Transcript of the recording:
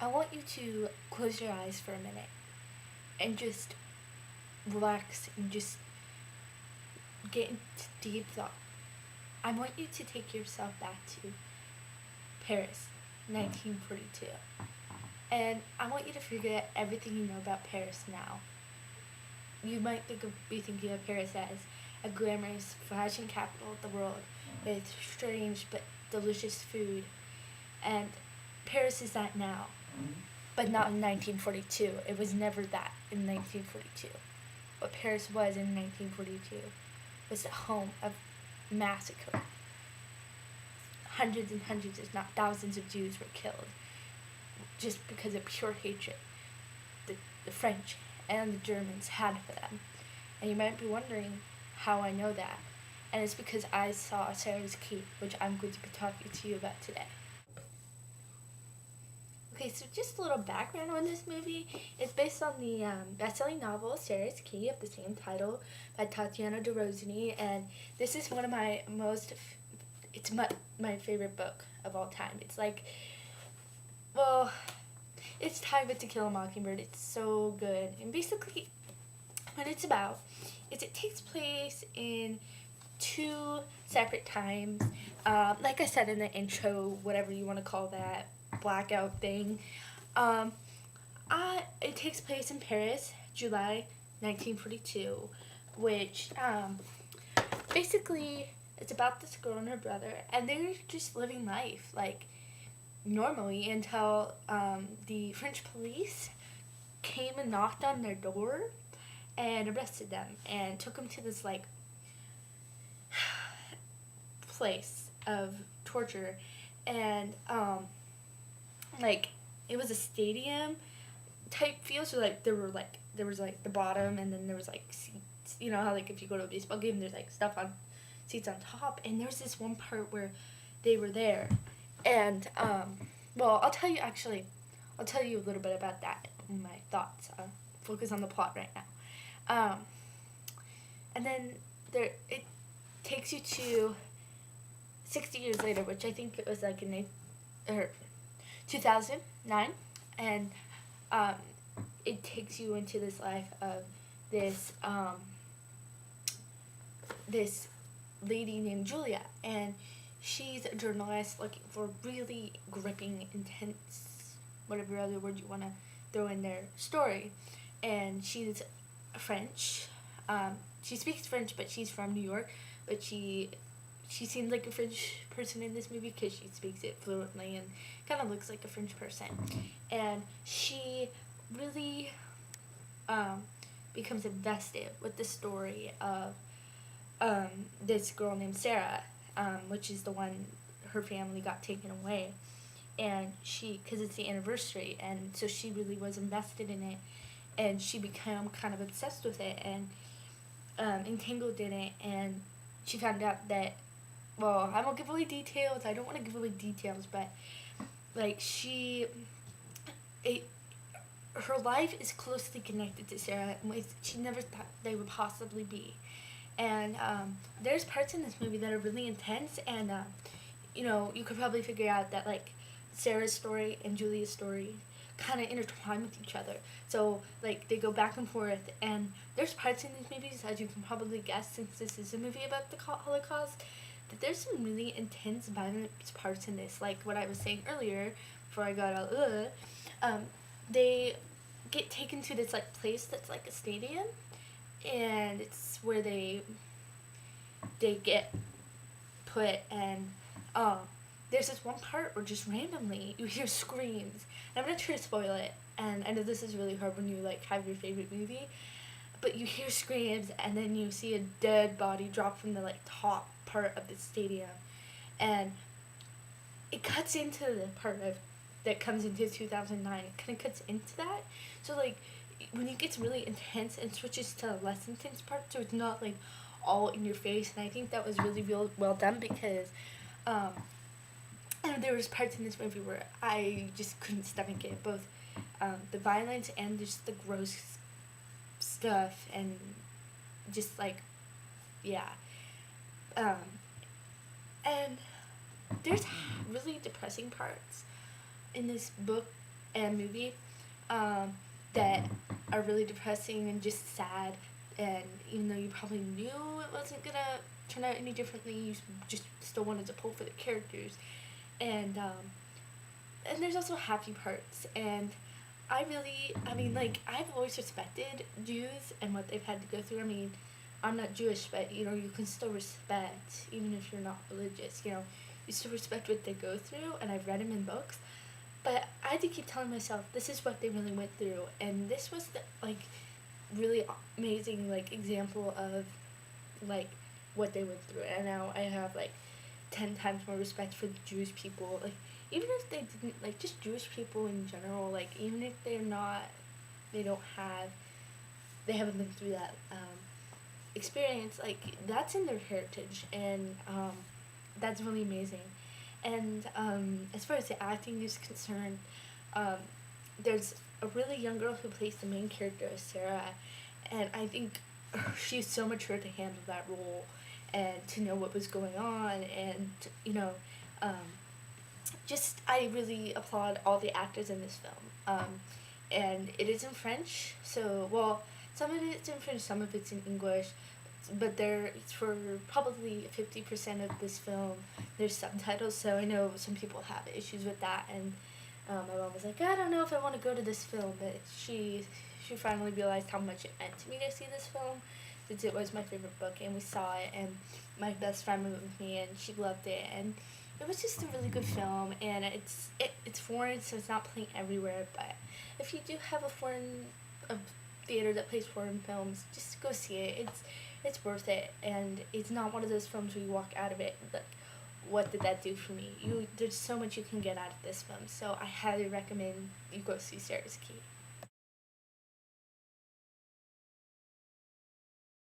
I want you to close your eyes for a minute and just relax and just get into deep thought. I want you to take yourself back to Paris, 1942. And I want you to forget everything you know about Paris now. You might be thinking of Paris as a glamorous fashion capital of the world with strange but delicious food. And Paris is that now, but not in 1942. It was never that in 1942. What Paris was in 1942 was the home of massacre. Hundreds and hundreds, if not thousands, of Jews were killed just because of pure hatred the French and the Germans had for them. And you might be wondering how I know that. And it's because I saw Sarah's Key, which I'm going to be talking to you about today. Okay, so just a little background on this movie. It's based on the best-selling novel Sarah's Key of the same title by Tatiana de Roseny, and this is one of my it's my favorite book of all time. It's like, well, it's tied with To Kill a Mockingbird. It's so good. And basically, what it's about is it takes place in two separate times. Like I said in the intro, whatever you want to call that blackout thing. It takes place in Paris, July 1942, which basically it's about this girl and her brother, and they're just living life like normally until the French police came and knocked on their door and arrested them and took them to this like place of torture, and like it was a stadium type feel, so like there was like the bottom, and then there was like seats. You know how like if you go to a baseball game there's like stuff on seats on top, and there was this one part where they were there, and well, I'll tell you a little bit about that in my thoughts. Focus on the plot right now. And then it takes you to 60 years later, which I think it was like in 2009, and it takes you into this life of this lady named Julia, and she's a journalist looking for really gripping, intense, whatever other word you want to throw in there, story. And she's French. She speaks French, but she's from New York. But she seems like a French person in this movie because she speaks it fluently and kind of looks like a French person. And she really becomes invested with the story of this girl named Sarah, which is the one her family got taken away. And because it's the anniversary, and so she really was invested in it, and she became kind of obsessed with it and entangled in it, and she found out that, well, I won't give away details, I don't want to give away details, but like her life is closely connected to Sarah in ways she never thought they would possibly be. And there's parts in this movie that are really intense, and you could probably figure out that like Sarah's story and Julia's story kind of intertwine with each other. So like they go back and forth, and there's parts in these movies, as you can probably guess, since this is a movie about the Holocaust, that there's some really intense, violent parts in this. Like what I was saying earlier, before I got all they get taken to this like place that's like a stadium, and it's where they get put, and there's this one part where just randomly you hear screams. And I'm not trying to spoil it, and I know this is really hard when you like have your favorite movie, but you hear screams, and then you see a dead body drop from the like top part of the stadium, and it cuts into the part of that comes into 2009. It kind of cuts into that, so like when it gets really intense and switches to a less intense part, so it's not like all in your face. And I think that was really well done, because there was parts in this movie where I just couldn't stomach it, both the violence and just the gross stuff, and just like, yeah. And there's really depressing parts in this book and movie um, that are really depressing and just sad. And even though you probably knew it wasn't gonna turn out any differently, you just still wanted to pull for the characters. And and there's also happy parts. And I mean, like, I've always respected Jews and what they've had to go through. I mean, I'm not Jewish, but, you know, you can still respect, even if you're not religious, you know, you still respect what they go through, and I've read them in books. But I had to keep telling myself, this is what they really went through, and this was the, like, really amazing, like, example of, like, what they went through. And now I have, like, 10 times more respect for the Jewish people. Like, even if they didn't, like, just Jewish people in general, like, even if they're not, they don't have, they haven't been through that experience, like, that's in their heritage, and that's really amazing. And as far as the acting is concerned, um, there's a really young girl who plays the main character, Sarah, and I think she's so mature to handle that role and to know what was going on, and you know, um, just I really applaud all the actors in this film. And it is in French, so well, some of it's in French, some of it's in English, but there for probably 50% of this film, there's subtitles. So I know some people have issues with that, and my mom was like, I don't know if I want to go to this film, but she finally realized how much it meant to me to see this film, since it was my favorite book, and we saw it, and my best friend went with me, and she loved it, and it was just a really good film, and it's foreign, so it's not playing everywhere. But if you do have a theater that plays foreign films, just go see it. It's worth it, and it's not one of those films where you walk out of it like, what did that do for me? There's so much you can get out of this film, so I highly recommend you go see Sarah's Key.